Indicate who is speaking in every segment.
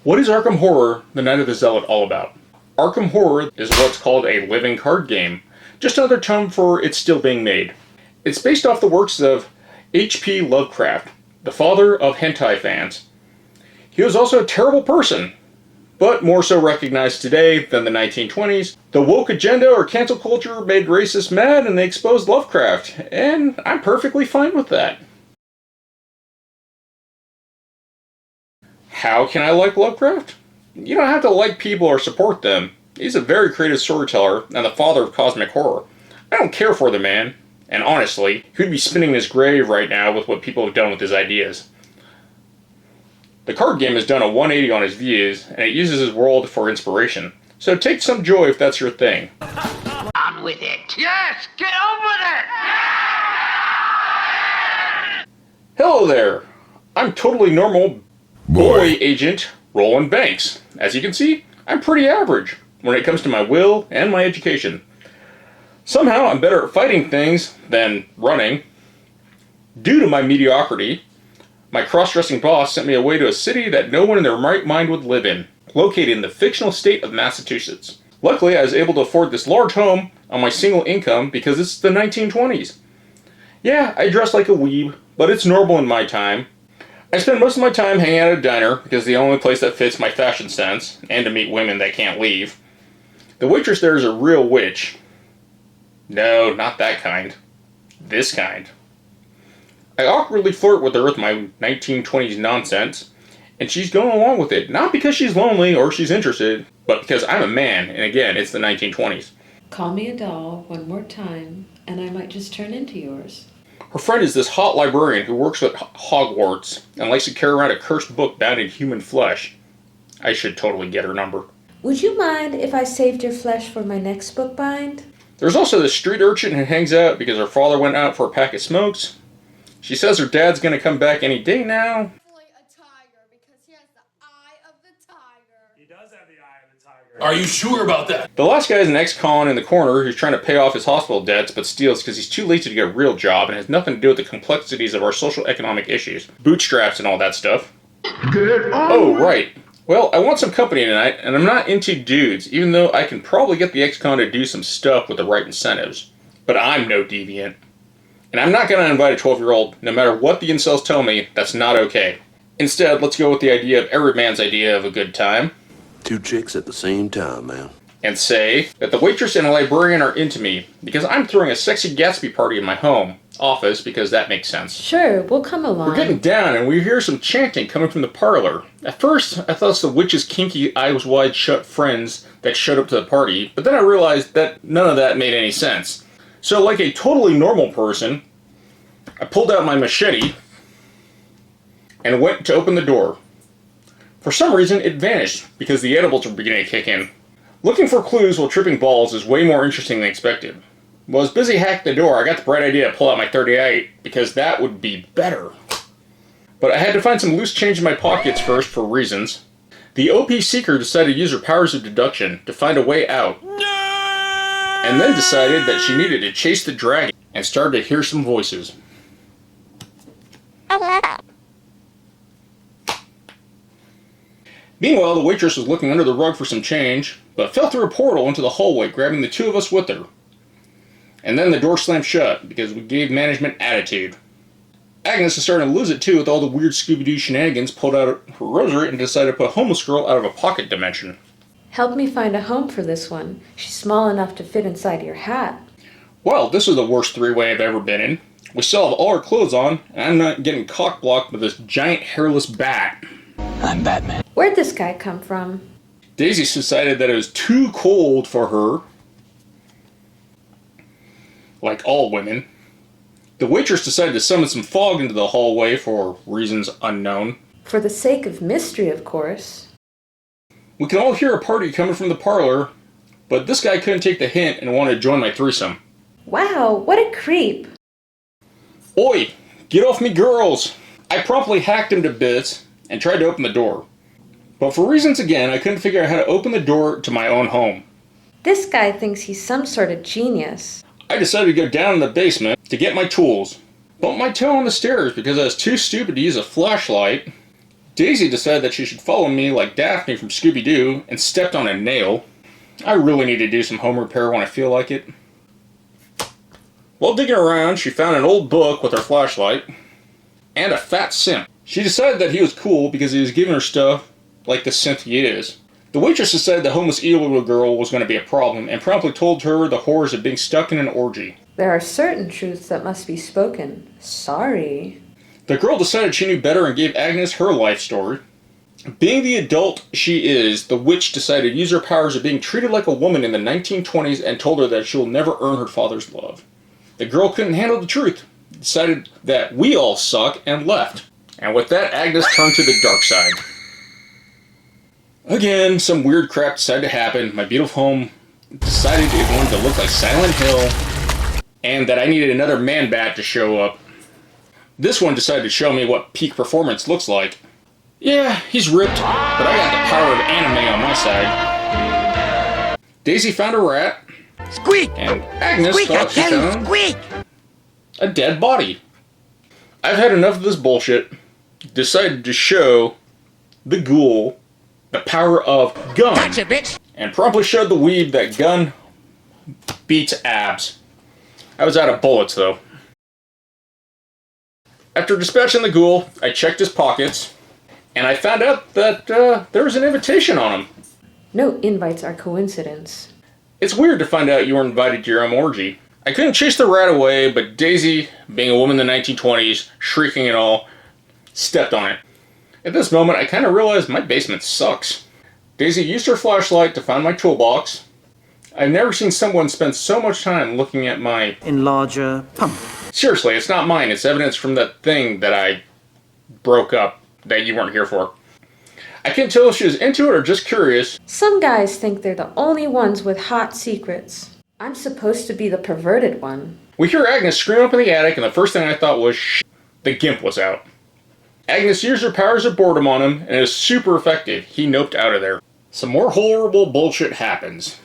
Speaker 1: What is Arkham Horror, the Night of the Zealot, all about? Arkham Horror is what's called a living card game, just another term for it's still being made. It's based off the works of H.P. Lovecraft, the father of hentai fans. He was also a terrible person, but more so recognized today than the 1920s. The woke agenda or cancel culture made racists mad and they exposed Lovecraft, and I'm perfectly fine with that. How can I like Lovecraft? You don't have to like people or support them. He's a very creative storyteller and the father of cosmic horror. I don't care for the man, and honestly, he would be spinning his grave right now with what people have done with his ideas. The card game has done a 180 on his views, and it uses his world for inspiration. So take some joy if that's your thing.
Speaker 2: On with it! Yes! Get on with it!
Speaker 1: Hello there! I'm totally normal boy agent Roland Banks. As you can see, I'm pretty average when it comes to my will and my education. Somehow I'm better at fighting things than running. Due to my mediocrity, my cross-dressing boss sent me away to a city that no one in their right mind would live in, located in the fictional state of Massachusetts. Luckily, I was able to afford this large home on my single income because it's the 1920s. Yeah, I dress like a weeb, but it's normal in my time. I spend most of my time hanging out at a diner because it's the only place that fits my fashion sense, and to meet women that can't leave. The waitress there is a real witch. No, not that kind. This kind. I awkwardly flirt with her with my 1920s nonsense, and she's going along with it, not because she's lonely or she's interested, but because I'm a man, and again, it's the 1920s.
Speaker 3: Call me a doll one more time, and I might just turn into yours.
Speaker 1: Her friend is this hot librarian who works at Hogwarts and likes to carry around a cursed book bound in human flesh. I should totally get her number.
Speaker 3: Would you mind if I saved your flesh for my next book bind?
Speaker 1: There's also this street urchin who hangs out because her father went out for a pack of smokes. She says her dad's going to come back any day now.
Speaker 4: A tiger because he has the eye of the tiger.
Speaker 5: He does have the eye of the tiger.
Speaker 6: Are you sure about that?
Speaker 1: The last guy is an ex-con in the corner who's trying to pay off his hospital debts but steals because he's too lazy to get a real job and has nothing to do with the complexities of our social economic issues. Bootstraps and all that stuff.
Speaker 2: Get on!
Speaker 1: Oh, right. Well, I want some company tonight, and I'm not into dudes, even though I can probably get the ex-con to do some stuff with the right incentives. But I'm no deviant. And I'm not going to invite a 12-year-old, no matter what the incels tell me, that's not okay. Instead, let's go with the idea of every man's idea of a good time.
Speaker 6: 2 chicks at the same time, man.
Speaker 1: And say that the waitress and a librarian are into me, because I'm throwing a sexy Gatsby party in my home office, because that makes sense.
Speaker 3: Sure, we'll come along.
Speaker 1: We're getting down, and we hear some chanting coming from the parlor. At first, I thought it was the witch's kinky, eyes-wide-shut friends that showed up to the party, but then I realized that none of that made any sense. So, like a totally normal person, I pulled out my machete and went to open the door. For some reason, it vanished, because the edibles were beginning to kick in. Looking for clues while tripping balls is way more interesting than expected. While I was busy hacking the door, I got the bright idea to pull out my .38, because that would be better. But I had to find some loose change in my pockets first for reasons. The OP Seeker decided to use her powers of deduction to find a way out. And then decided that she needed to chase the dragon, and started to hear some voices. Meanwhile, the waitress was looking under the rug for some change, but fell through a portal into the hallway, grabbing the 2 of us with her. And then the door slammed shut, because we gave management attitude. Agnes is starting to lose it too with all the weird Scooby-Doo shenanigans, pulled out her rosary and decided to put a homeless girl out of a pocket dimension.
Speaker 3: Help me find a home for this one. She's small enough to fit inside your hat.
Speaker 1: Well, this is the worst 3-way I've ever been in. We still have all our clothes on, and I'm not getting cock-blocked with this giant hairless bat.
Speaker 2: I'm Batman.
Speaker 3: Where'd this guy come from?
Speaker 1: Daisy decided that it was too cold for her. Like all women. The waitress decided to summon some fog into the hallway for reasons unknown.
Speaker 3: For the sake of mystery, of course.
Speaker 1: We can all hear a party coming from the parlor, but this guy couldn't take the hint and wanted to join my threesome.
Speaker 3: Wow, what a creep.
Speaker 1: Oi, get off me girls! I promptly hacked him to bits and tried to open the door. But for reasons again, I couldn't figure out how to open the door to my own home.
Speaker 3: This guy thinks he's some sort of genius.
Speaker 1: I decided to go down in the basement to get my tools. Bumped my toe on the stairs because I was too stupid to use a flashlight. Daisy decided that she should follow me like Daphne from Scooby-Doo and stepped on a nail. I really need to do some home repair when I feel like it. While digging around, she found an old book with her flashlight and a fat simp. She decided that he was cool because he was giving her stuff like the simp he is. The waitress decided the homeless evil girl was going to be a problem and promptly told her the horrors of being stuck in an orgy.
Speaker 3: There are certain truths that must be spoken. Sorry.
Speaker 1: The girl decided she knew better and gave Agnes her life story. Being the adult she is, the witch decided to use her powers of being treated like a woman in the 1920s and told her that she will never earn her father's love. The girl couldn't handle the truth, decided that we all suck, and left. And with that, Agnes turned to the dark side. Again, some weird crap decided to happen. My beautiful home decided it wanted to look like Silent Hill, and that I needed another man-bat to show up. This one decided to show me what peak performance looks like. Yeah, he's ripped, but I got the power of anime on my side. Daisy found a rat.
Speaker 2: Squeak!
Speaker 1: And Agnes
Speaker 2: Squeak, I
Speaker 1: thought she
Speaker 2: tell you,
Speaker 1: found
Speaker 2: squeak!
Speaker 1: a dead body. I've had enough of this bullshit. Decided to show the ghoul the power of gun.
Speaker 2: Gotcha, bitch!
Speaker 1: And promptly showed the weeb that gun beats abs. I was out of bullets, though. After dispatching the ghoul, I checked his pockets, and I found out that there was an invitation on him.
Speaker 3: No invites are coincidence.
Speaker 1: It's weird to find out you were invited to your own orgy. I couldn't chase the rat away, but Daisy, being a woman in the 1920s, shrieking and all, stepped on it. At this moment, I kind of realized my basement sucks. Daisy used her flashlight to find my toolbox. I've never seen someone spend so much time looking at my
Speaker 5: enlarger pump.
Speaker 1: Seriously, it's not mine. It's evidence from that thing that I broke up that you weren't here for. I can't tell if she was into it or just curious.
Speaker 3: Some guys think they're the only ones with hot secrets. I'm supposed to be the perverted one.
Speaker 1: We hear Agnes scream up in the attic, and the first thing I thought was, shit, the gimp was out. Agnes used her powers of boredom on him, and it was super effective. He noped out of there. Some more horrible bullshit happens.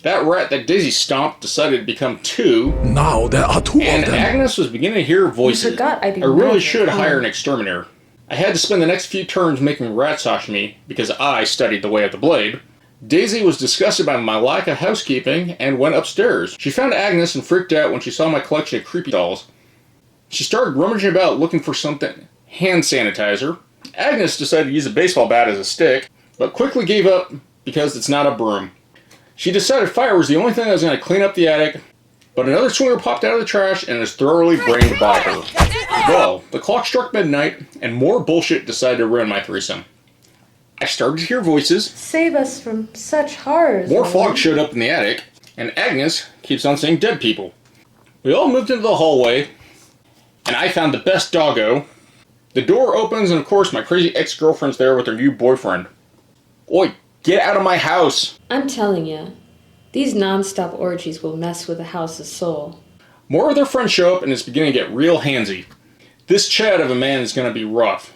Speaker 1: That rat that Daisy stomped decided to become two.
Speaker 6: Now there are two
Speaker 1: And
Speaker 6: of them.
Speaker 1: Agnes was beginning to hear voices.
Speaker 3: You forgot I do
Speaker 1: really
Speaker 3: magic,
Speaker 1: should
Speaker 3: huh?
Speaker 1: hire an exterminator. I had to spend the next few turns making rats off me because I studied the way of the blade. Daisy was disgusted by my lack of housekeeping and went upstairs. She found Agnes and freaked out when she saw my collection of creepy dolls. She started rummaging about looking for something. Hand sanitizer. Agnes decided to use a baseball bat as a stick, but quickly gave up because it's not a broom. She decided fire was the only thing that was going to clean up the attic, but another swinger popped out of the trash and was thoroughly brained by her. Well, the clock struck midnight, and more bullshit decided to ruin my threesome. I started to hear voices.
Speaker 3: Save us from such horrors.
Speaker 1: More
Speaker 3: Owen.
Speaker 1: fog showed up in the attic, and Agnes keeps on seeing dead people. We all moved into the hallway, and I found the best doggo. The door opens, and of course, my crazy ex-girlfriend's there with her new boyfriend. Oi, get out of my house!
Speaker 3: I'm telling you, these non-stop orgies will mess with a house's soul.
Speaker 1: More of their friends show up, and it's beginning to get real handsy. This Chad of a man is going to be rough.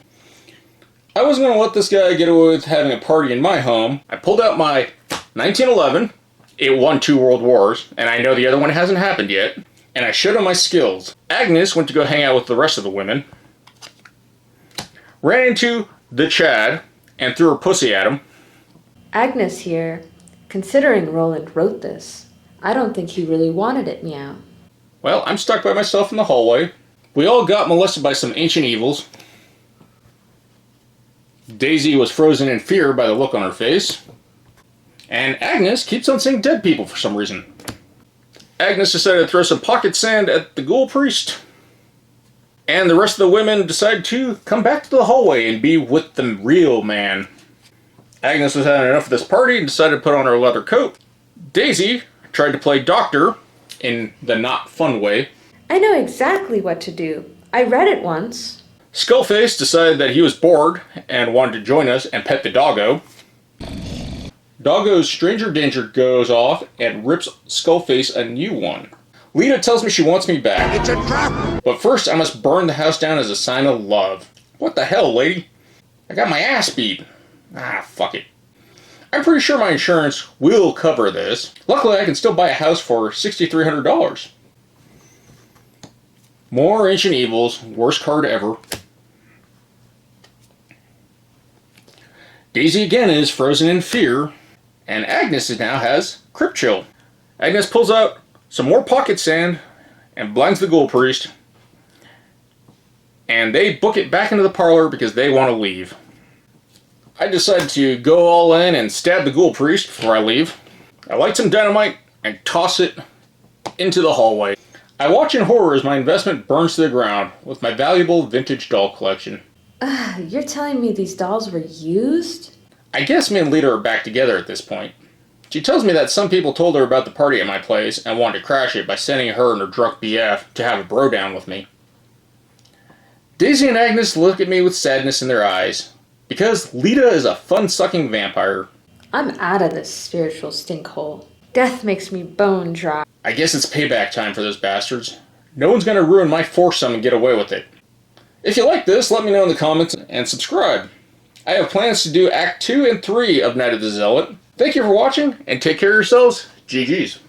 Speaker 1: I wasn't going to let this guy get away with having a party in my home. I pulled out my 1911. It won 2 world wars, and I know the other one hasn't happened yet. And I showed him my skills. Agnes went to go hang out with the rest of the women. Ran into the Chad, and threw her pussy at him.
Speaker 3: Agnes here. Considering Roland wrote this, I don't think he really wanted it, meow.
Speaker 1: Well, I'm stuck by myself in the hallway. We all got molested by some ancient evils. Daisy was frozen in fear by the look on her face. And Agnes keeps on seeing dead people for some reason. Agnes decided to throw some pocket sand at the ghoul priest. And the rest of the women decided to come back to the hallway and be with the real man. Agnes was having enough of this party and decided to put on her leather coat. Daisy tried to play doctor in the not fun way.
Speaker 3: I know exactly what to do. I read it once.
Speaker 1: Skullface decided that he was bored and wanted to join us and pet the doggo. Doggo's stranger danger goes off and rips Skullface a new one. Lita tells me she wants me back.
Speaker 2: It's a trap!
Speaker 1: But first I must burn the house down as a sign of love. What the hell, lady? I got my ass beat. Ah, fuck it. I'm pretty sure my insurance will cover this. Luckily, I can still buy a house for $6,300. More Ancient Evils. Worst card ever. Daisy again is frozen in fear, and Agnes now has Crypt Chill. Agnes pulls out some more pocket sand and blinds the ghoul priest, and they book it back into the parlor because they want to leave. I decide to go all in and stab the ghoul priest before I leave. I light some dynamite and toss it into the hallway. I watch in horror as my investment burns to the ground with my valuable vintage doll collection.
Speaker 3: You're telling me these dolls were used?
Speaker 1: I guess me and Lita are back together at this point. She tells me that some people told her about the party at my place and wanted to crash it by sending her and her drunk BF to have a bro down with me. Daisy and Agnes look at me with sadness in their eyes, because Lita is a fun-sucking vampire.
Speaker 3: I'm out of this spiritual stinkhole. Death makes me bone dry.
Speaker 1: I guess it's payback time for those bastards. No one's gonna ruin my foursome and get away with it. If you like this, let me know in the comments and subscribe. I have plans to do Act 2 and 3 of Night of the Zealot. Thank you for watching, and take care of yourselves. GG's.